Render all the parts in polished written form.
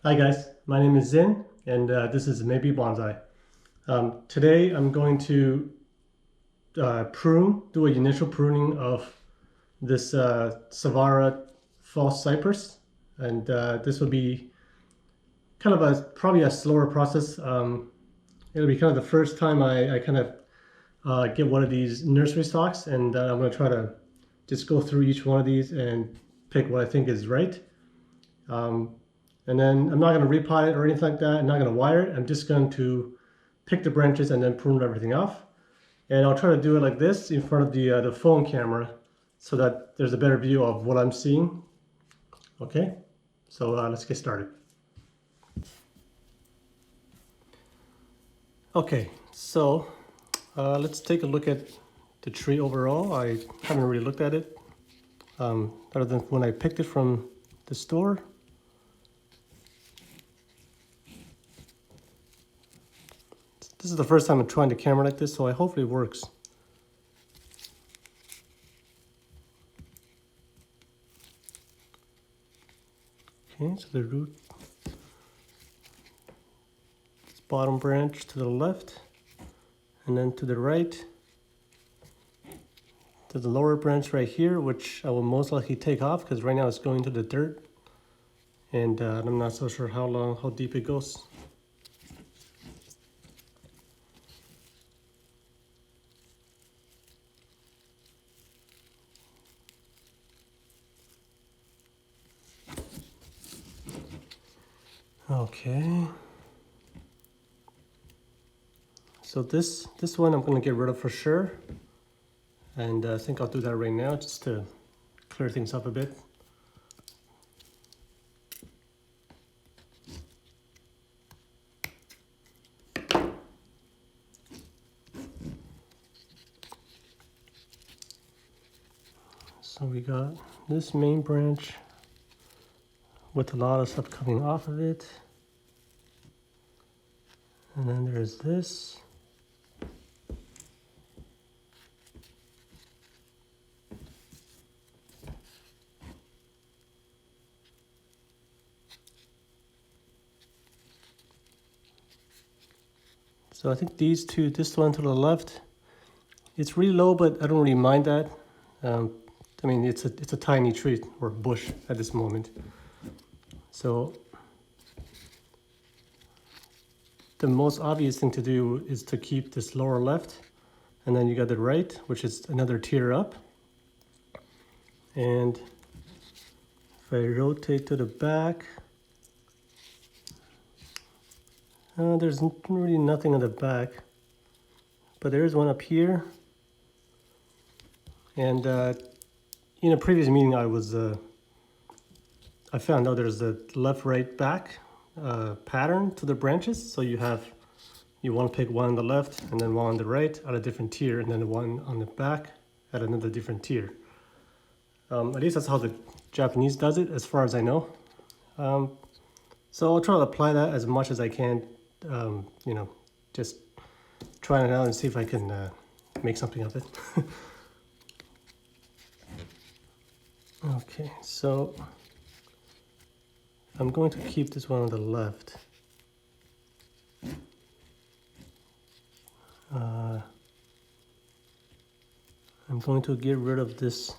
Hi guys, my name is Zin, and this is Maybe Bonsai. Today I'm going to do a initial pruning of this Sawara false cypress, and this will be kind of probably a slower process. It'll be kind of the first time I kind of get one of these nursery stocks, and I'm going to try to just go through each one of these and pick what I think is right. Um, and then I'm not going to repot it or anything like that. I'm not going to wire it. I'm just going to pick the branches and then prune everything off. And I'll try to do it like this in front of the phone camera so that there's a better view of what I'm seeing. Okay, so let's get started. Okay, so let's take a look at the tree overall. I haven't really looked at it other than when I picked it from the store. This is the first time I'm trying the camera like this, so I hopefully it works. Okay, so the root, this bottom branch to the left, and then to the right, to the lower branch right here, which I will most likely take off because right now it's going to the dirt, and I'm not so sure how deep it goes. Okay. So this one I'm gonna get rid of for sure. And I think I'll do that right now just to clear things up a bit. So we got this main branch with a lot of stuff coming off of it. And then there's this. So I think these two, this one to the left, it's really low, but I don't really mind that. I mean, it's a tiny tree or bush at this moment. So the most obvious thing to do is to keep this lower left, and then you got the right, which is another tier up. And if I rotate to the back, there's really nothing on the back, but there is one up here. And in a previous meeting, I found out there's a left-right back pattern to the branches. So you want to pick one on the left and then one on the right at a different tier, and then the one on the back at another different tier. At least that's how the Japanese does it, as far as I know. So I'll try to apply that as much as I can. You know, just trying it out and see if I can make something of it. Okay, so I'm going to keep this one on the left. I'm going to get rid of this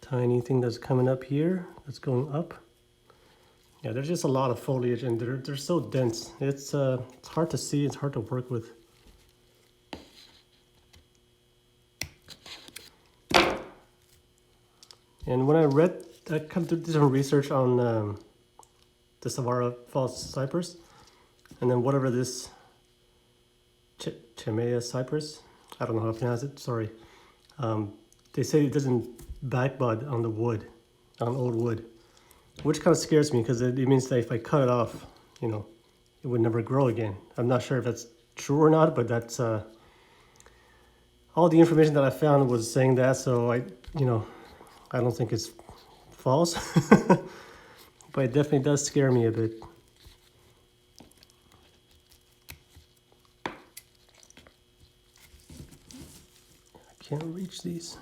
tiny thing that's coming up here, that's going up. Yeah, there's just a lot of foliage and they're so dense. It's hard to see, it's hard to work with. And when I kind of did some research on the Sawara false cypress, and then whatever this Chamaecyparis, I don't know how to pronounce it, sorry. They say it doesn't backbud on the wood, on old wood, which kind of scares me because it means that if I cut it off, you know, it would never grow again. I'm not sure if that's true or not, but that's all the information that I found was saying that, so I don't think it's false, but it definitely does scare me a bit. I can't reach these.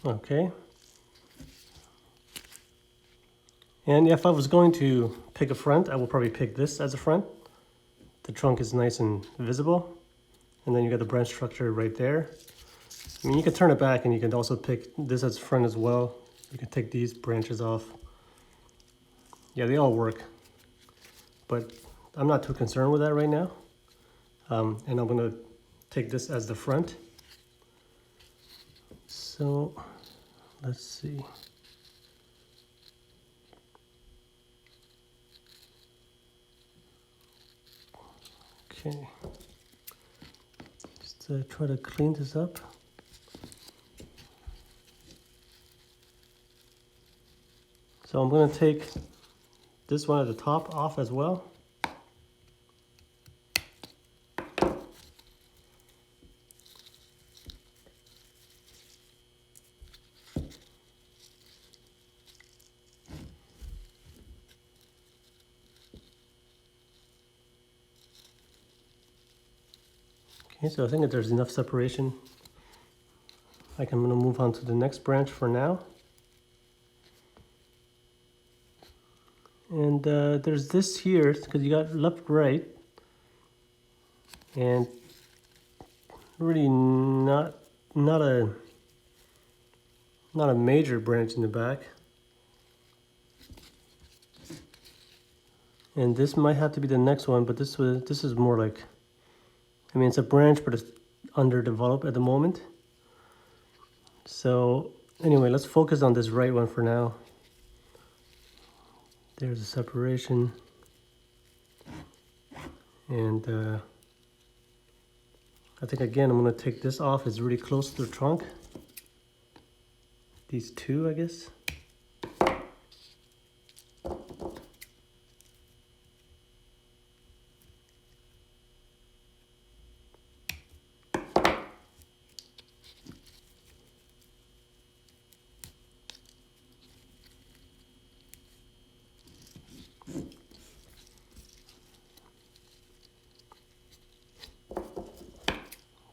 Okay. And if I was going to pick a front, I will probably pick this as a front. The trunk is nice and visible. And then you got the branch structure right there. I mean, you can turn it back and you can also pick this as front as well. You can take these branches off. Yeah, they all work. But I'm not too concerned with that right now. And I'm gonna take this as the front. So, let's see. Okay. Just try to clean this up. So I'm going to take this one at the top off as well. Okay, so I think that there's enough separation. I'm going to move on to the next branch for now. And there's this here, because you got left, right, and really not a major branch in the back. And this might have to be the next one, but this is more like, I mean, it's a branch, but it's underdeveloped at the moment. So anyway, let's focus on this right one for now. There's a separation. And I think again, I'm going to take this off. It's really close to the trunk. These two, I guess.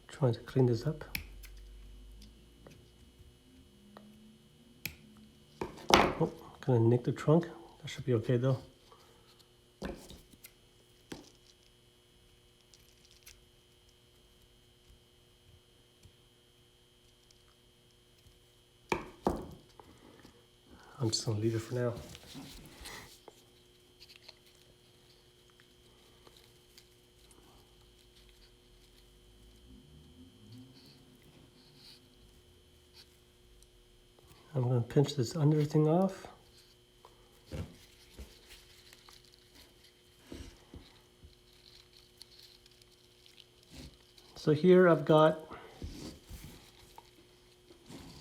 Trying to clean this up. Oh, gonna nick the trunk. That should be okay though. I'm just gonna leave it for now. I'm going to pinch this under thing off. So here I've got,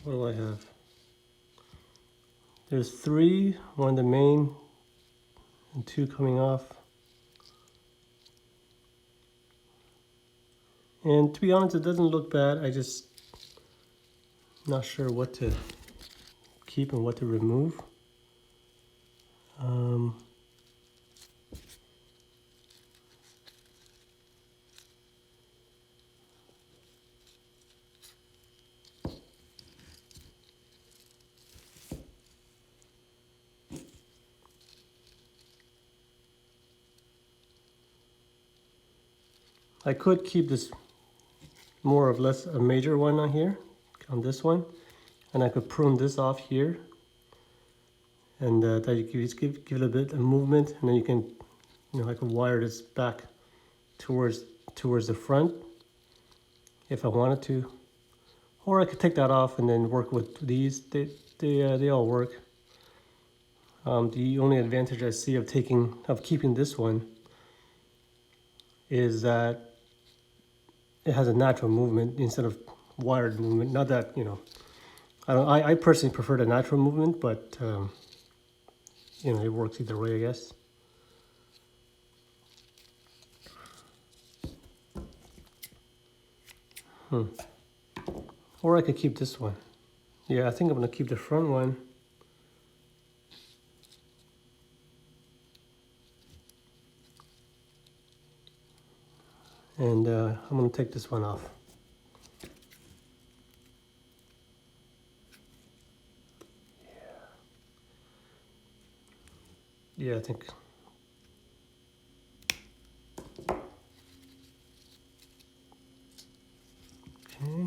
what do I have? There's 3, one the main, and 2 coming off. And to be honest, it doesn't look bad. I just not sure what to keep and what to remove. I could keep this more or less a major one on here, on this one, and I could prune this off here, and that you just give it a bit of movement, and then you can, you know, I could wire this back towards the front if I wanted to, or I could take that off and then work with these. They all work. The only advantage I see of keeping this one is that it has a natural movement instead of wired movement. Not that, you know, I personally prefer the natural movement, but you know, it works either way, I guess. Or I could keep this one. Yeah, I think I'm gonna keep the front one. And I'm gonna take this one off. Yeah, I think. Okay.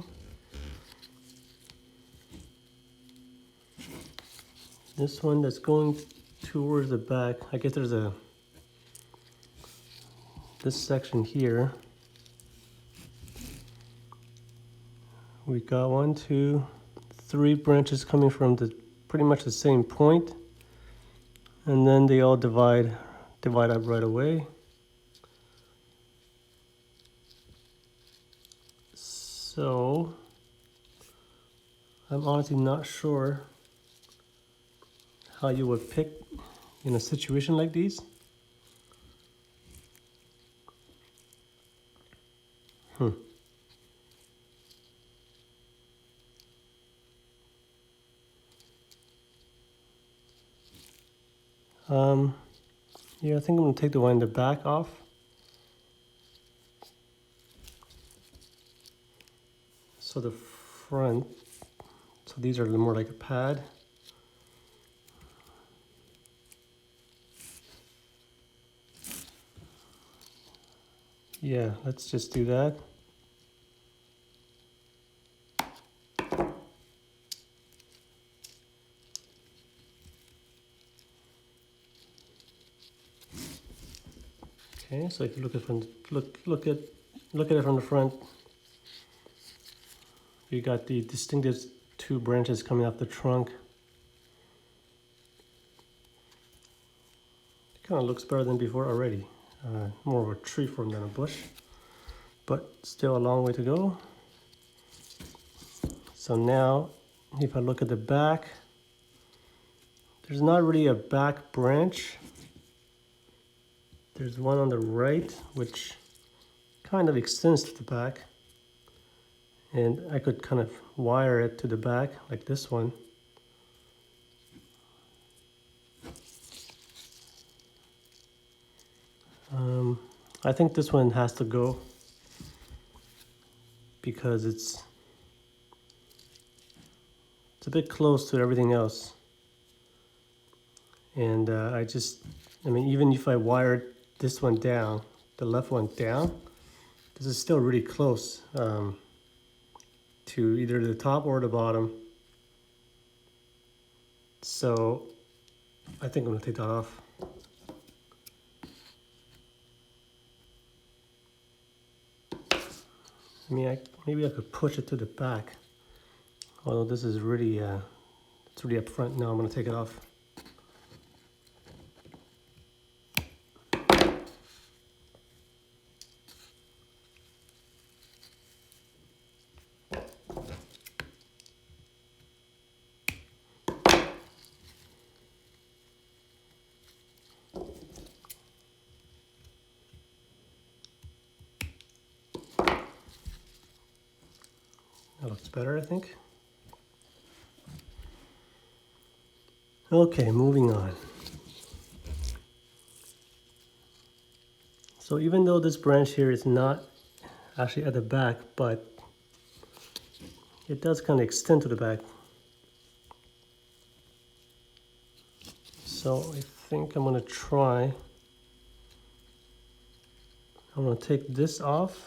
This one that's going towards the back, I guess there's this section here. We got 1, 2, 3 branches coming from pretty much the same point, and then they all divide up right away. So I'm honestly not sure how you would pick in a situation like these. Yeah, I think I'm gonna take the one in the back off. So the front, so these are more like a pad. Yeah, let's just do that. Okay, so if you look at it from the front, you got the distinctive 2 branches coming off the trunk. It kind of looks better than before already. More of a tree form than a bush, but still a long way to go. So now, if I look at the back, there's not really a back branch. There's one on the right, which kind of extends to the back. And I could kind of wire it to the back, like this one. I think this one has to go because it's a bit close to everything else. And I mean, even if I wired this one down, the left one down, this is still really close to either the top or the bottom. So I think I'm gonna take that off. I mean, maybe I could push it to the back. Although this is really, it's really up front. Now I'm gonna take it off. That looks better, I think. Okay, moving on. So even though this branch here is not actually at the back, but it does kind of extend to the back. So I think I'm gonna try, I'm gonna take this off.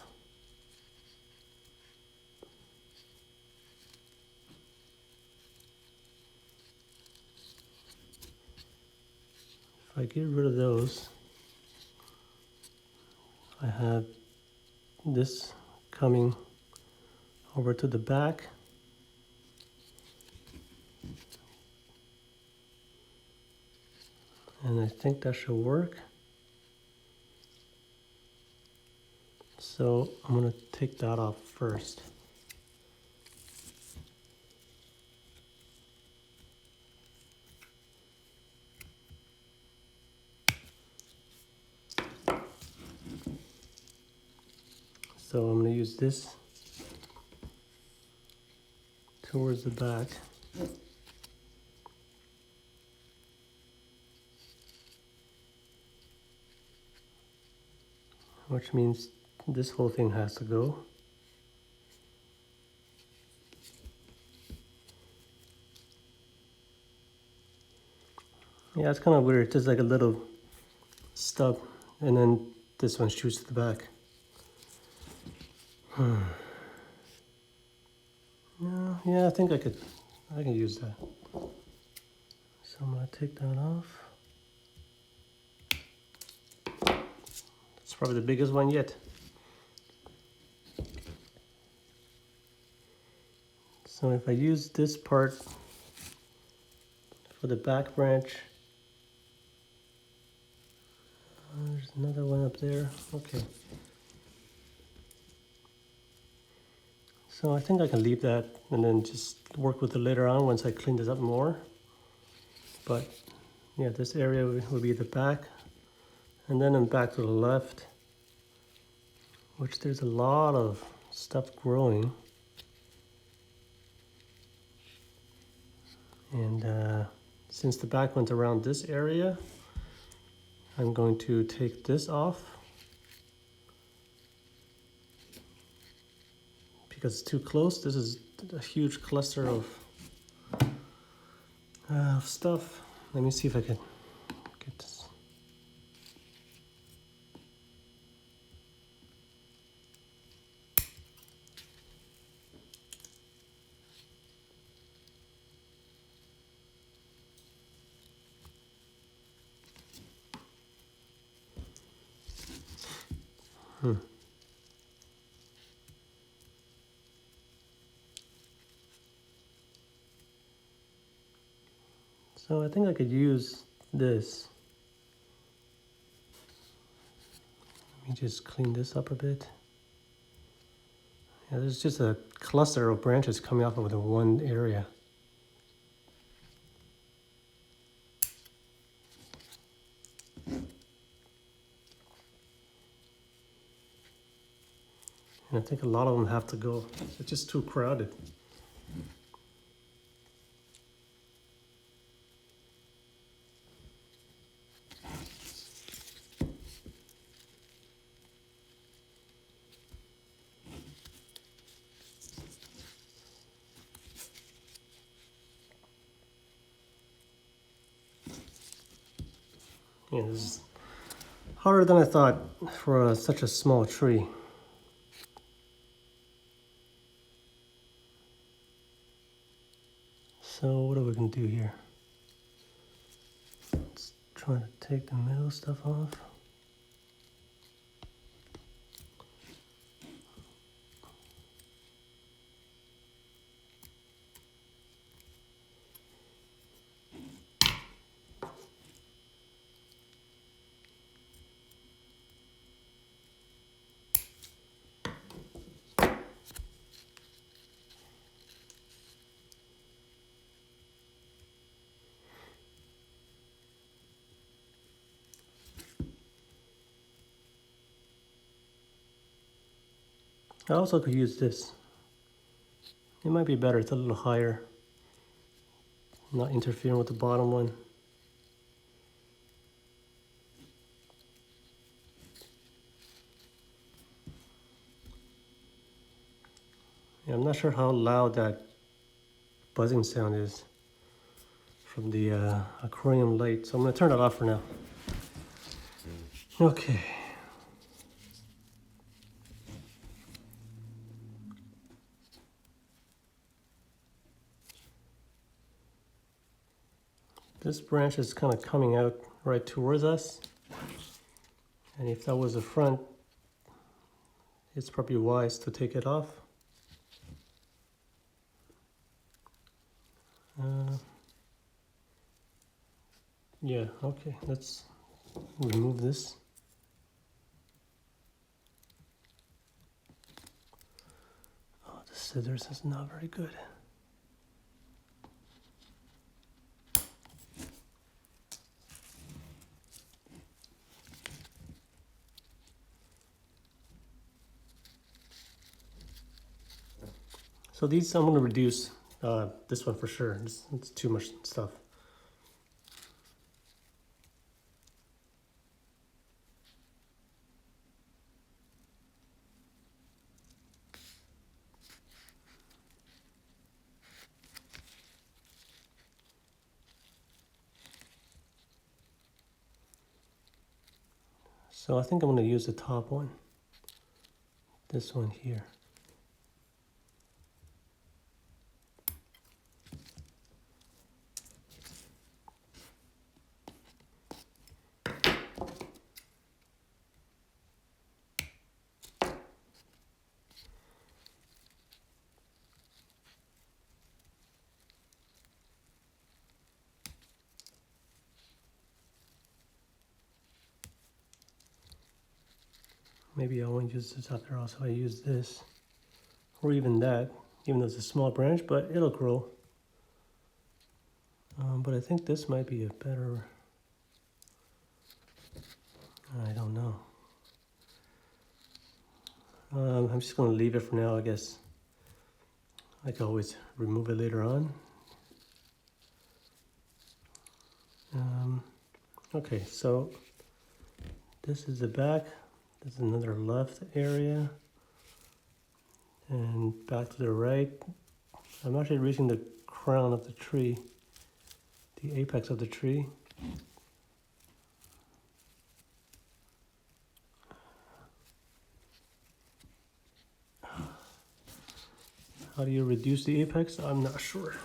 If I get rid of those, I have this coming over to the back. And I think that should work. So I'm gonna take that off first. So I'm gonna use this towards the back. Which means this whole thing has to go. Yeah, it's kind of weird. Just like a little stub, and then this one shoots to the back. No, yeah, I think I can use that. So I'm gonna take that off. It's probably the biggest one yet. So if I use this part for the back branch, there's another one up there. Okay. So I think I can leave that and then just work with it later on once I clean this up more. But yeah, this area will be the back. And then I'm back to the left, which there's a lot of stuff growing. And since the back one's around this area, I'm going to take this off because it's too close. This is a huge cluster of stuff. Let me see if I can get this. So I think I could use this. Let me just clean this up a bit. Yeah, there's just a cluster of branches coming off of the one area. And I think a lot of them have to go. It's just too crowded. Yeah, this is harder than I thought for such a small tree. So what are we gonna do here? Let's try to take the middle stuff off. I also could use this. It might be better, it's a little higher. Not interfering with the bottom one. Yeah, I'm not sure how loud that buzzing sound is from the aquarium light, so I'm gonna turn it off for now. Okay. This branch is kind of coming out right towards us. And if that was the front, it's probably wise to take it off. Yeah, okay, let's remove this. Oh, the scissors is not very good. So these I'm going to reduce this one for sure. It's too much stuff. So I think I'm going to use the top one, this one here. Maybe I won't use this out there also. I use this, or even that, even though it's a small branch, but it'll grow. But I think this might be a better, I don't know. I'm just going to leave it for now, I guess. I can always remove it later on. Okay, so this is the back. This is another left area. And back to the right. I'm actually reaching the crown of the tree, the apex of the tree. How do you reduce the apex? I'm not sure.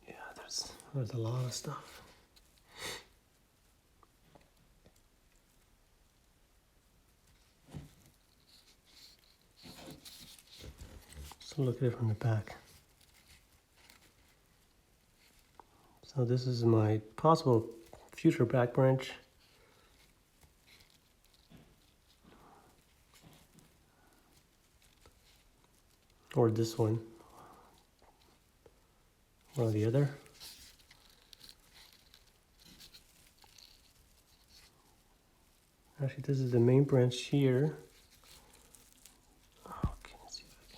Yeah, there's a lot of stuff. So look at it from the back. So this is my possible future back branch. Or this one. One or the other. Actually, this is the main branch here. Okay, let's see if I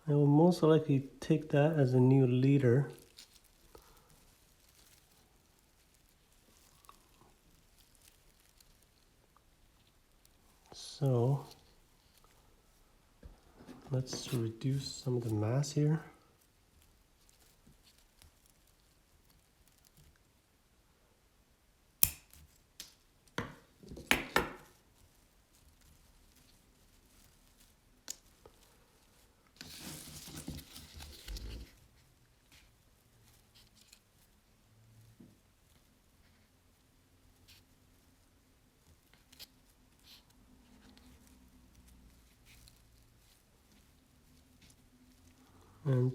can. I will most likely take that as a new leader. So let's reduce some of the mass here. And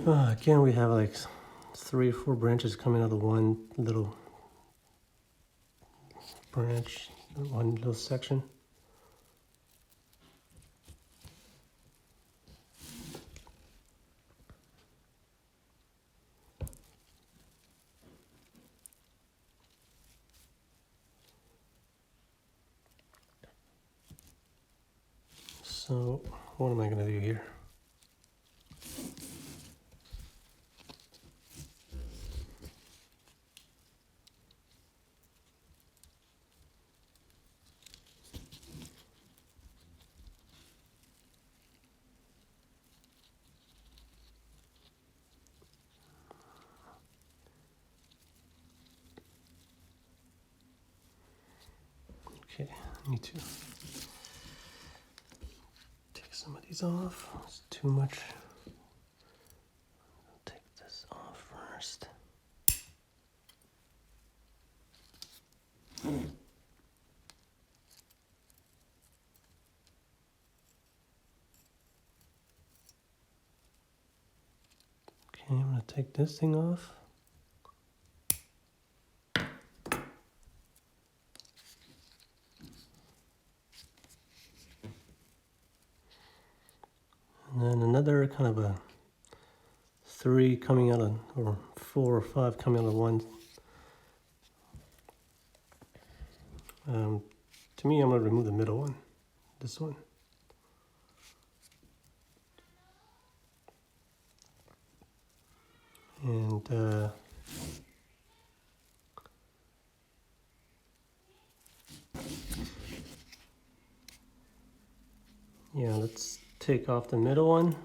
again, we have like 3 or 4 branches coming out of one little branch, one little section. So what am I going to do here? Okay, I need to take some of these off. It's too much. I'll take this off first. Okay, I'm going to take this thing off. And then another kind of a 3 coming out of, or 4 or 5 coming out of one. To me, I'm going to remove the middle one, this one. And yeah, let's take off the middle one.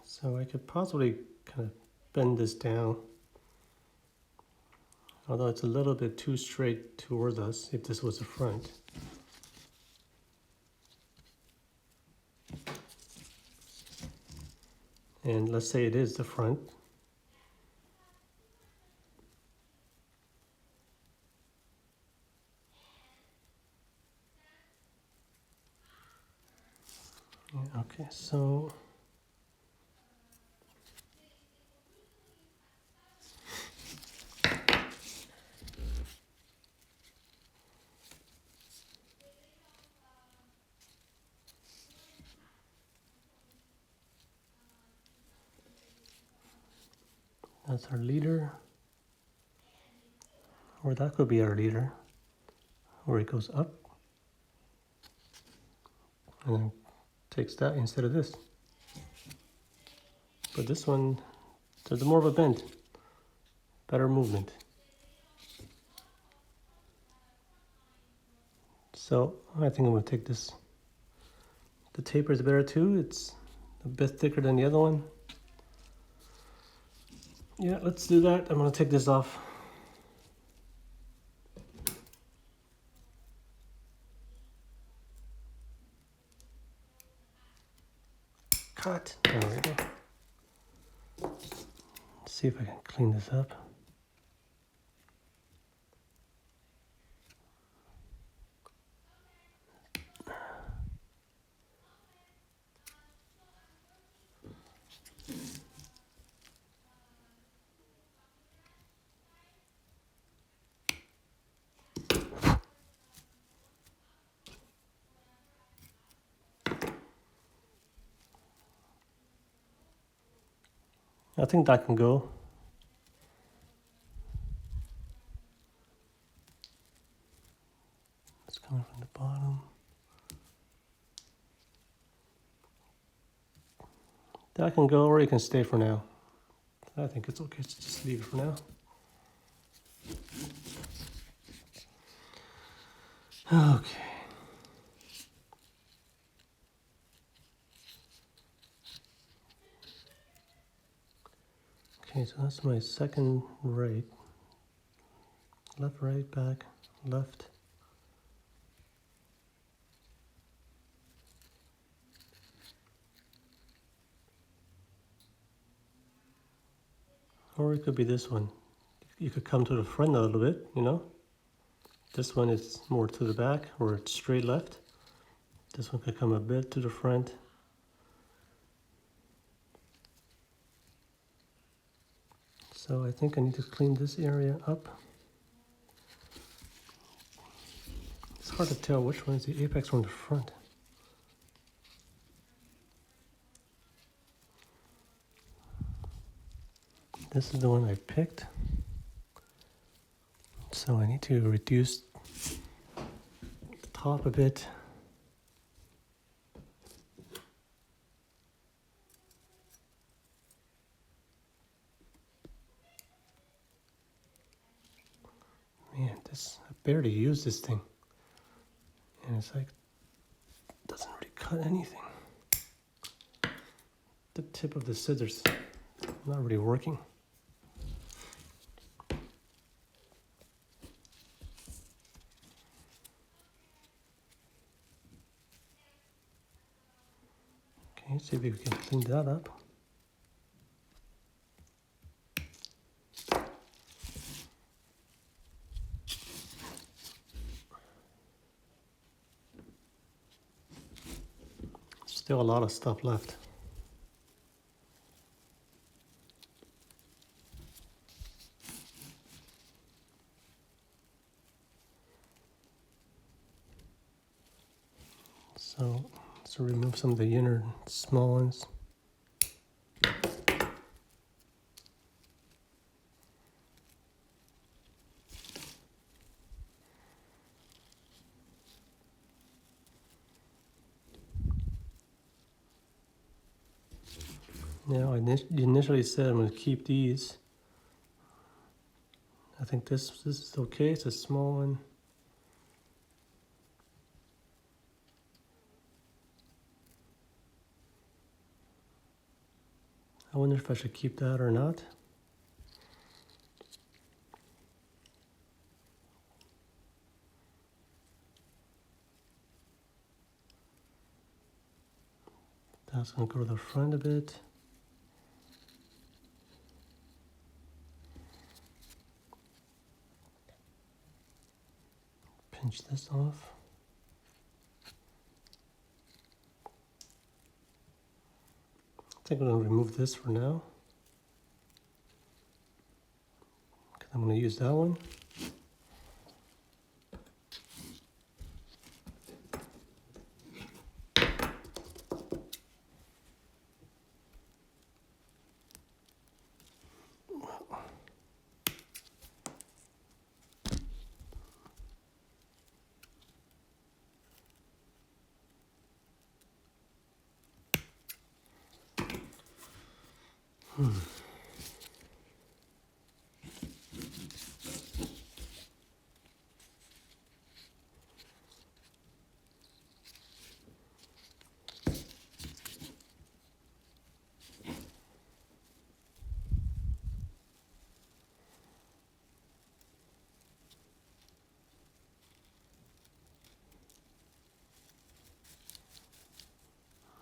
So I could possibly kind of bend this down, although it's a little bit too straight towards us if this was the front. And let's say it is the front. Yeah, okay, so that's our leader, or that could be our leader, where it goes up and then takes that instead of this. But this one, there's more of a bend, better movement. So I think I'm gonna take this. The taper is better too. It's a bit thicker than the other one. Yeah, let's do that. I'm gonna take this off. Cut. There we go. Let's see if I can clean this up. I think that can go. It's coming from the bottom. That can go, or it can stay for now. I think it's okay to just leave it for now. Okay. Okay, so that's my second right. Left, right, back, left. Or it could be this one. You could come to the front a little bit, you know? This one is more to the back, or it's straight left. This one could come a bit to the front. So I think I need to clean this area up. It's hard to tell which one is the apex from the front. This is the one I picked. So I need to reduce the top a bit. Man, I barely use this thing. And it's like, it doesn't really cut anything. The tip of the scissors, not really working. Okay, see if we can clean that up. Still a lot of stuff left. So let's remove some of the inner small ones. Now, I initially said I'm going to keep these. I think this is okay. It's a small one. I wonder if I should keep that or not. That's going to go to the front a bit. Pinch this off. I think I'm going to remove this for now. Okay, I'm going to use that one.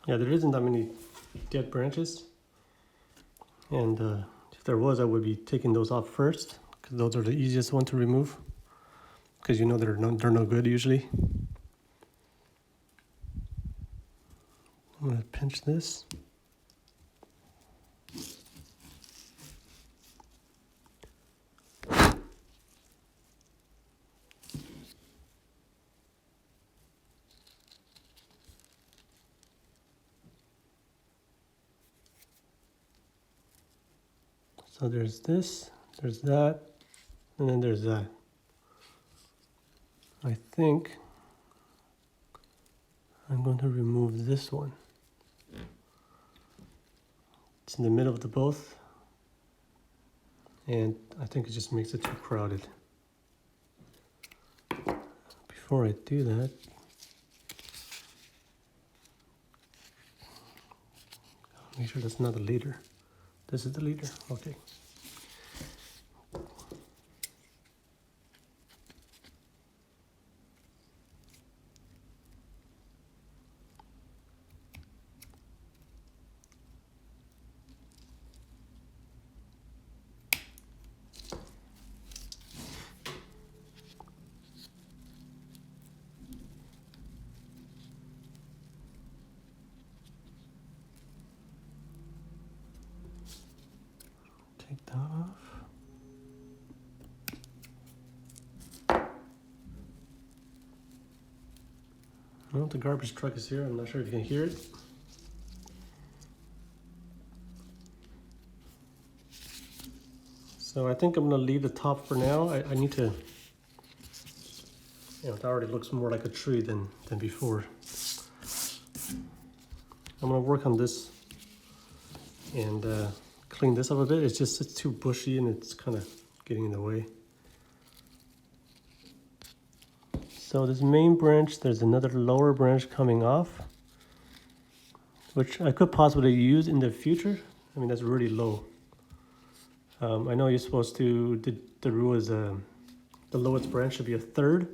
Yeah, there isn't that many dead branches. And if there was, I would be taking those off first, because those are the easiest one to remove, because you know they're no good usually. I'm going to pinch this. So there's this, there's that, and then there's that. I think I'm going to remove this one. It's in the middle of the both, and I think it just makes it too crowded. Before I do that, make sure that's not the leader. This is the leader, okay. Take that off. Well, the garbage truck is here. I'm not sure if you can hear it. So I think I'm going to leave the top for now. I need to, it already looks more like a tree than before. I'm going to work on this and clean this up a bit. It's too bushy and it's kind of getting in the way. So this main branch, there's another lower branch coming off, which I could possibly use in the future. I mean, that's really low. I know you're supposed to, the rule is the lowest branch should be a third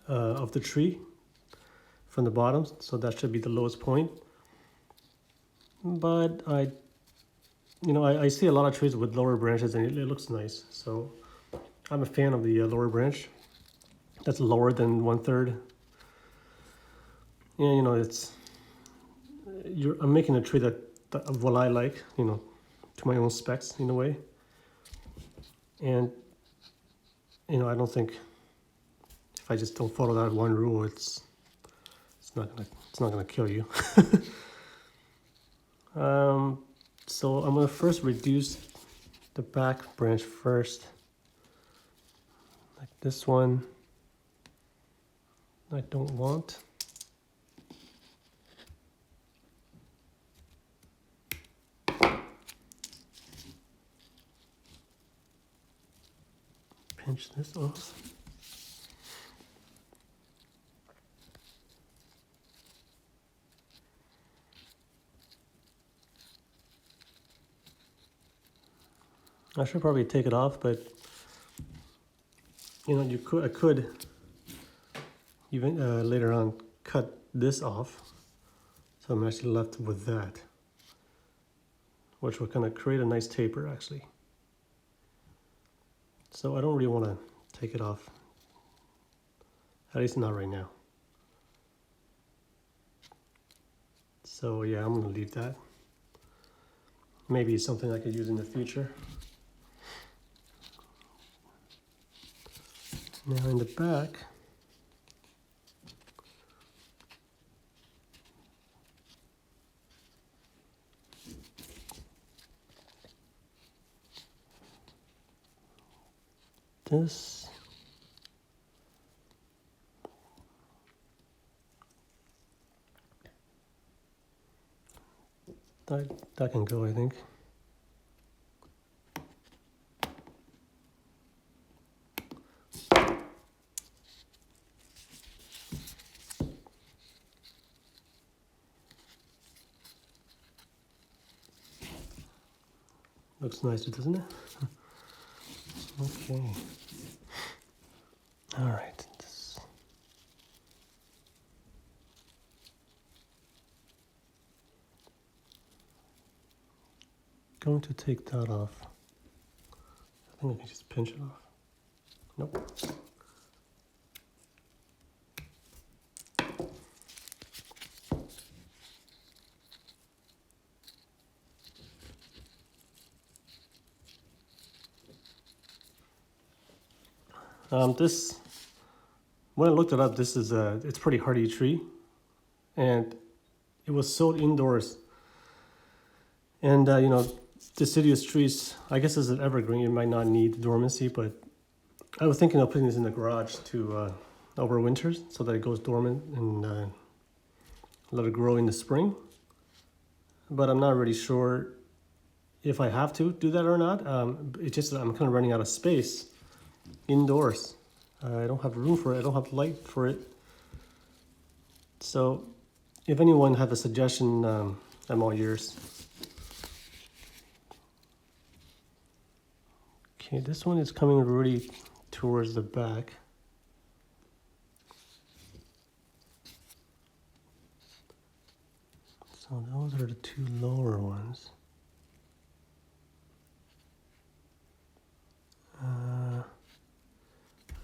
of the tree from the bottom, so that should be the lowest point. But I see a lot of trees with lower branches and it looks nice. So I'm a fan of the lower branch. That's lower than 1/3. Yeah, I'm making a tree that of what I like, to my own specs in a way. And I don't think if I just don't follow that one rule, it's not gonna kill you. So I'm gonna first reduce the back branch first, like this one. I don't want. pinch this off. I should probably take it off, but you know, I could even later on cut this off, so I'm actually left with that, which will kind of create a nice taper actually. So I don't really want to take it off, at least not right now. So yeah, I'm gonna leave that. Maybe something I could use in the future. Now in the back, this that can go, I think. Looks nicer, doesn't it? Okay. All right. Going to take that off. I think I can just pinch it off. Nope. This, when I looked it up, this is it's a pretty hardy tree, and it was sold indoors. And you know, deciduous trees, I guess as an evergreen, it might not need dormancy, but I was thinking of putting this in the garage to over winters so that it goes dormant and let it grow in the spring. But I'm not really sure if I have to do that or not. It's just that I'm kind of running out of space indoors. I don't have room for it. I don't have light for it. So if anyone has a suggestion, I'm all ears. Okay, this one is coming really towards the back. So those are the two lower ones.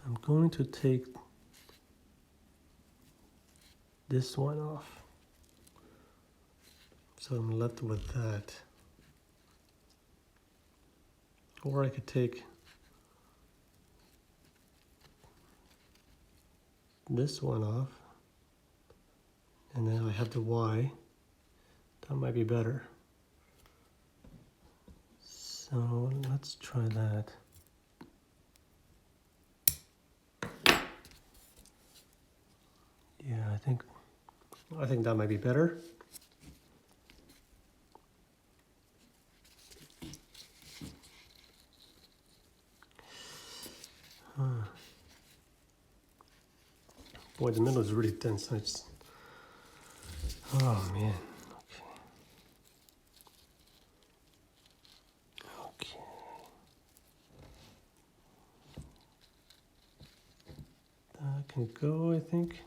I'm going to take this one off. So I'm left with that. Or I could take this one off, and then I have the Y. That might be better. So let's try that. Yeah, I think that might be better. Boy, the middle is really dense. Oh man. Okay. That can go, I think.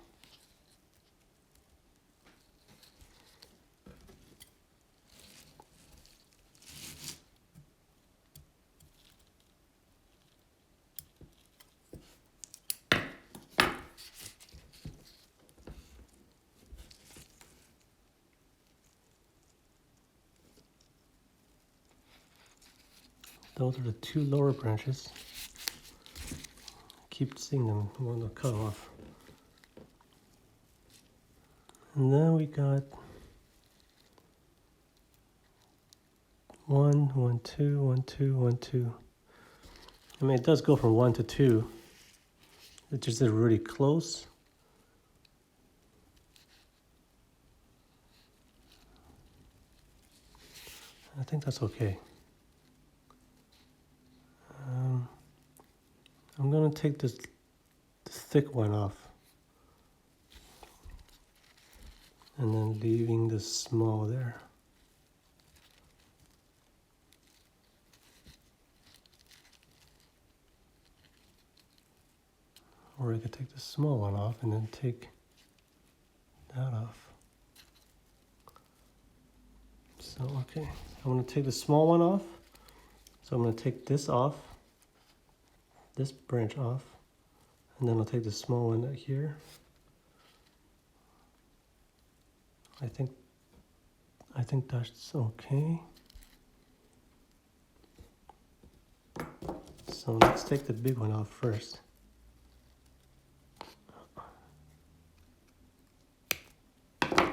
Those are the two lower branches. Keep seeing them, I want to cut off. And then we got 1, 1, 2, 1, 2, 1, 2. I mean, it does go from 1 to 2. It just is really close. I think that's okay. I'm I'm gonna take this thick one off. And then leaving the small there. Or I could take the small one off and then take that off. So, okay, I'm gonna take the small one off. So I'm gonna take this off, this branch off, and then I'll take the small one here. I think that's okay. So let's take the big one off first. Okay,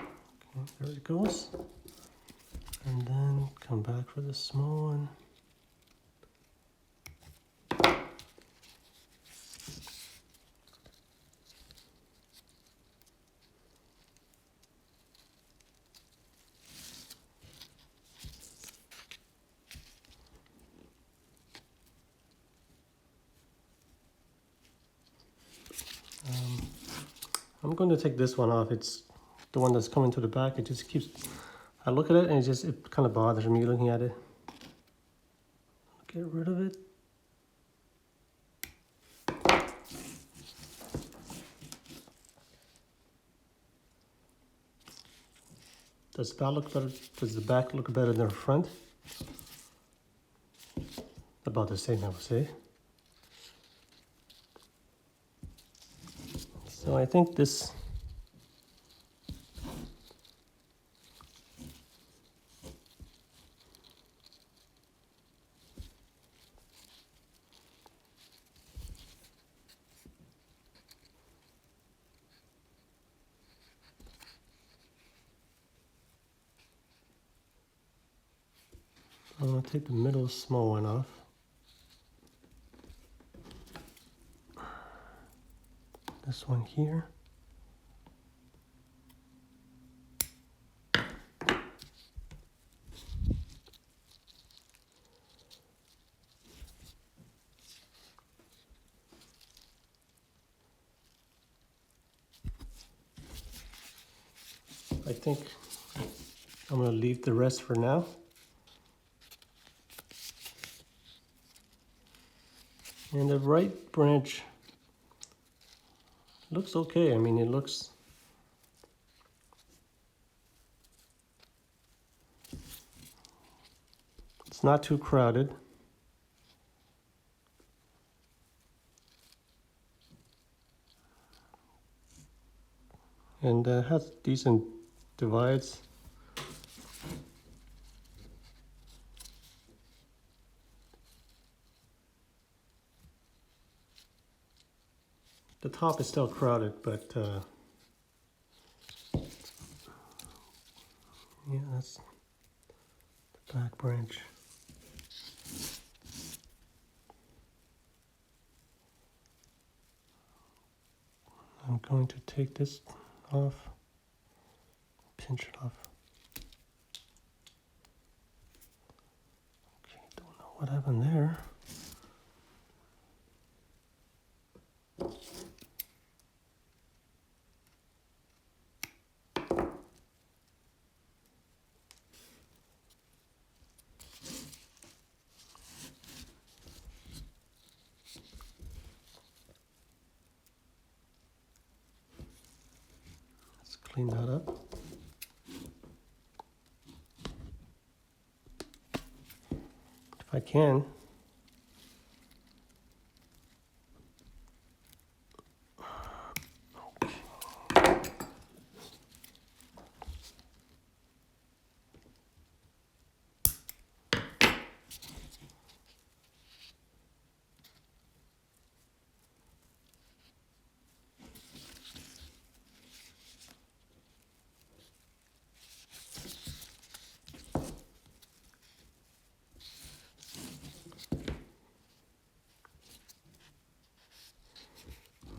there it goes. And then come back for the small one. I'm going to take this one off. It's the one that's coming to the back. It just keeps, I look at it and it kind of bothers me looking at it. Get rid of it. Does that look better? Does the back look better than the front? About the same, I would say. So I think this I'm going to take the middle small one off. This one here. I think I'm going to leave the rest for now. And the right branch looks okay. I mean, it's not too crowded. And has decent divides. The top is still crowded, but yeah, that's the back branch. I'm going to take this off, pinch it off. Okay, don't know what happened there. Clean that up. If I can.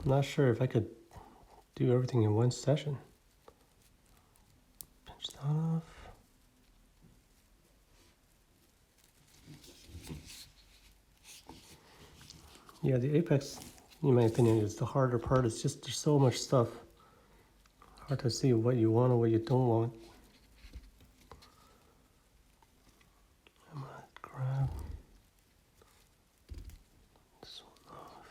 I'm not sure if I could do everything in one session. Pinch that off. Yeah, the apex, in my opinion, is the harder part. It's just there's so much stuff. Hard to see what you want or what you don't want. I'm gonna grab this one off.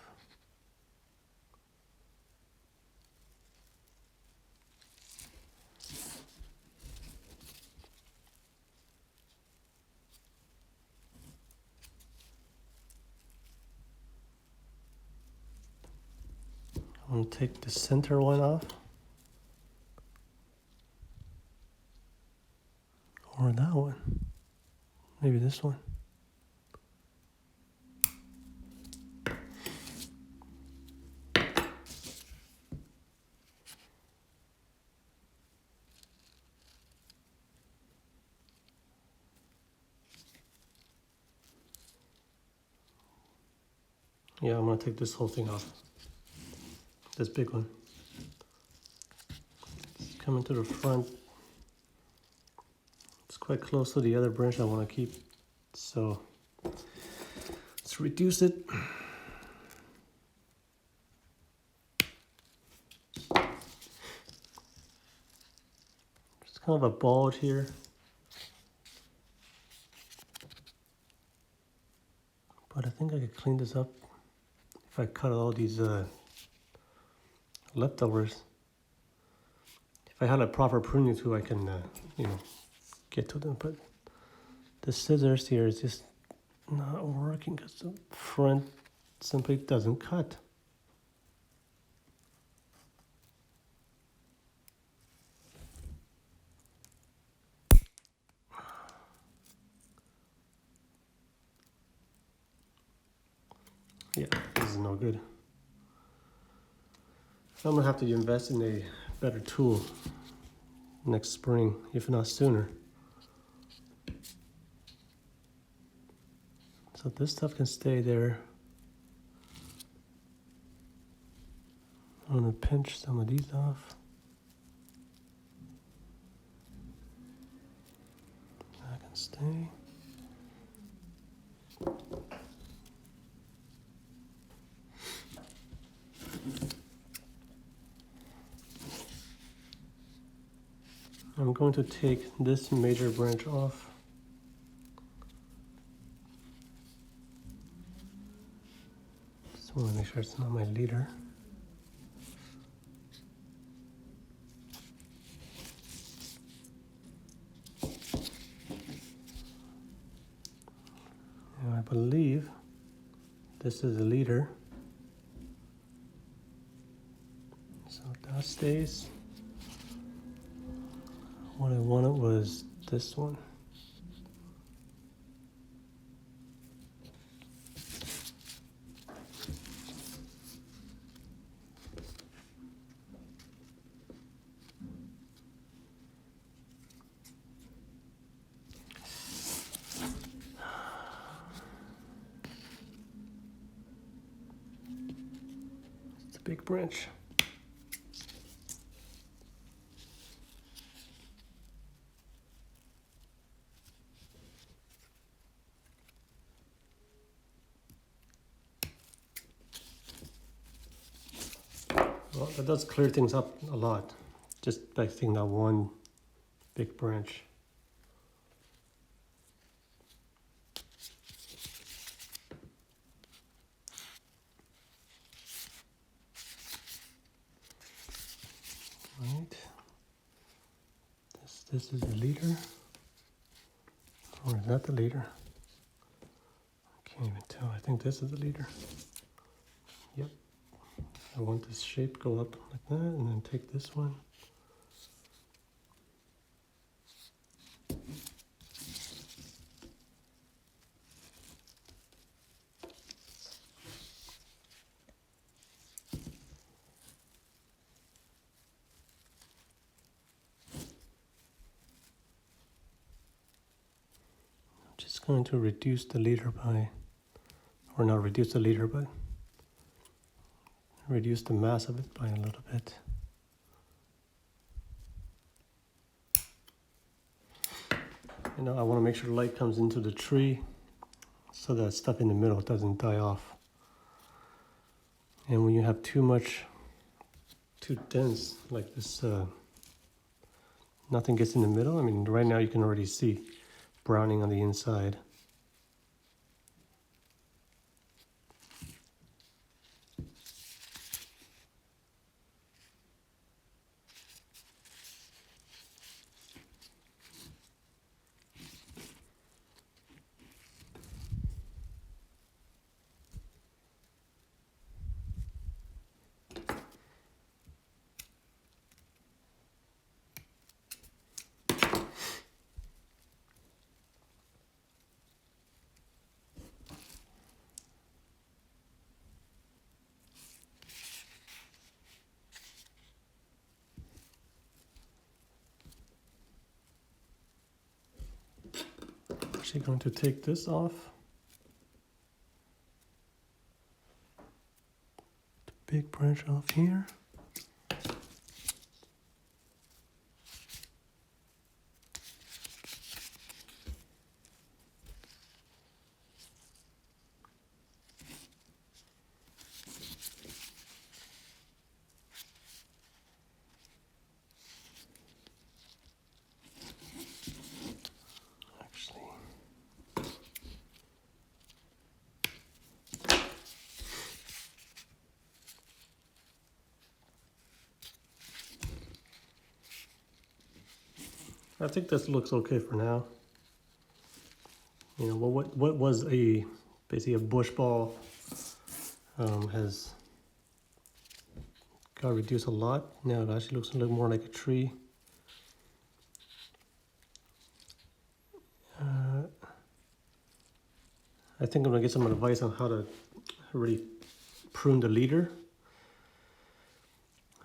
I'm gonna take the center one off. Or that one. Maybe this one. Yeah, I'm gonna take this whole thing off. This big one. It's coming to the front. It's quite close to the other branch I want to keep. So let's reduce it. There's kind of a bulge here. But I think I could clean this up if I cut all these leftovers. If I had a proper pruning tool, I can, get to them. But the scissors here is just not working because the front simply doesn't cut. Yeah, this is no good. I'm gonna have to invest in a better tool next spring, if not sooner. So this stuff can stay there. I'm gonna pinch some of these off. That can stay. I'm going to take this major branch off. Just want to make sure it's not my leader. And I believe this is the leader. So that stays. What I wanted was this one. It's a big branch. Well, that does clear things up a lot, just by taking that one big branch. Right. This is the leader. Or is that the leader? I can't even tell. I think this is the leader. Yep. I want this shape go up like that, and then take this one. I'm just going to reduce the leader by, or not reduce the leader, but reduce the mass of it by a little bit. I want to make sure light comes into the tree so that stuff in the middle doesn't die off. And when you have too dense like this, nothing gets in the middle. I mean, right now you can already see browning on the inside. Actually going to take this off. The big branch off here. I think this looks okay for now. You know, what was basically a bush ball has got reduced a lot. Now it actually looks a little more like a tree. I think I'm gonna get some advice on how to really prune the leader,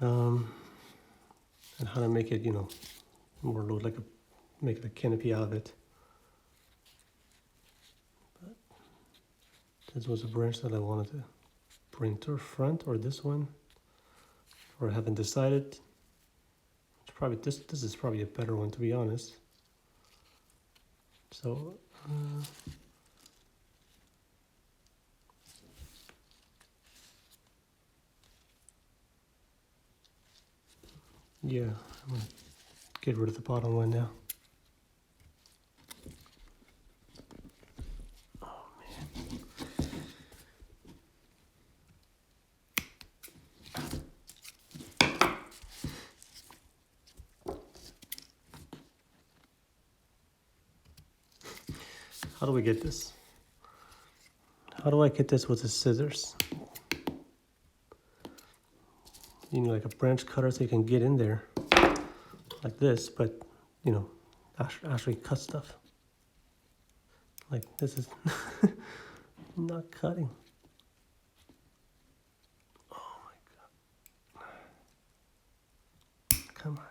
and how to make it, you know, more look like make a canopy out of it. But this was a branch that I wanted to bring to the front, or this one, or I haven't decided. It's probably this is probably a better one, to be honest. So yeah, I'm gonna get rid of the bottom one now. Oh man. How do we get this? How do I get this with the scissors? You need like a branch cutter so you can get in there like this, but you know, actually cut stuff. Like this is not cutting. Oh my God. Come on.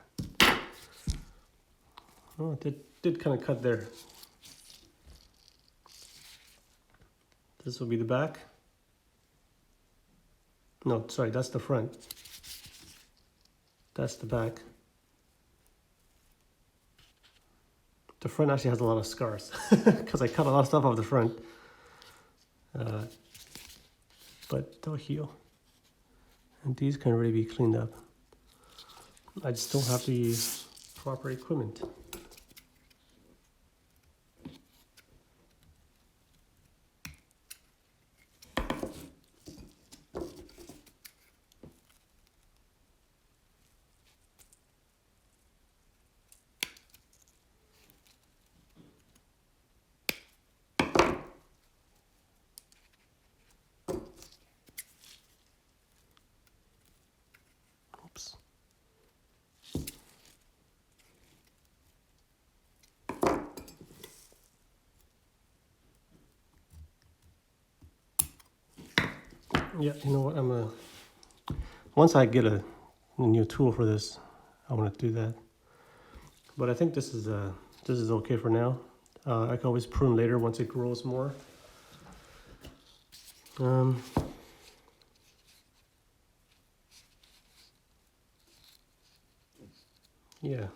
Oh, it did kind of cut there. This will be the back. No, sorry, that's the front. That's the back. The front actually has a lot of scars because I cut a lot of stuff off the front. But they'll heal. And these can really be cleaned up. I just don't have to use proper equipment. Oops. Yeah, you know what? Once I get a new tool for this, I want to do that. But I think this is okay for now. I can always prune later once it grows more. Yeah.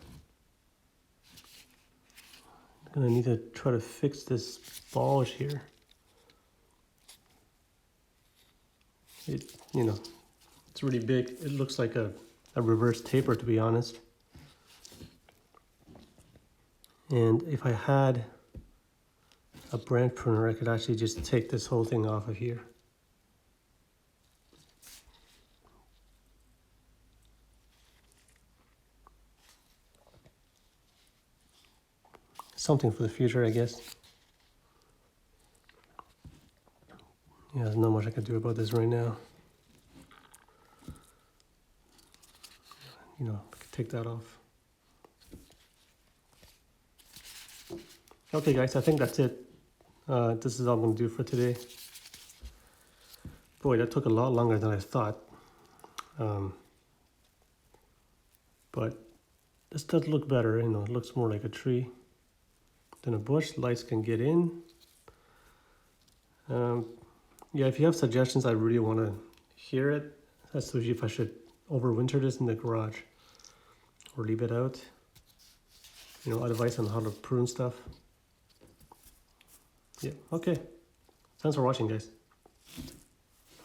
I'm gonna need to try to fix this bulge here. It, you know, it's really big. It looks like a reverse taper, to be honest. And if I had a branch pruner, I could actually just take this whole thing off of here. Something for the future, I guess. Yeah, there's not much I can do about this right now. You know, I could take that off. Okay guys, I think that's it. This is all I'm gonna do for today. Boy, that took a lot longer than I thought. But this does look better, you know, it looks more like a tree than a bush. Lights can get in. Yeah, if you have suggestions, I really want to hear it. Especially if I should overwinter this in the garage or leave it out. You know, advice on how to prune stuff. Yeah, okay. Thanks for watching, guys.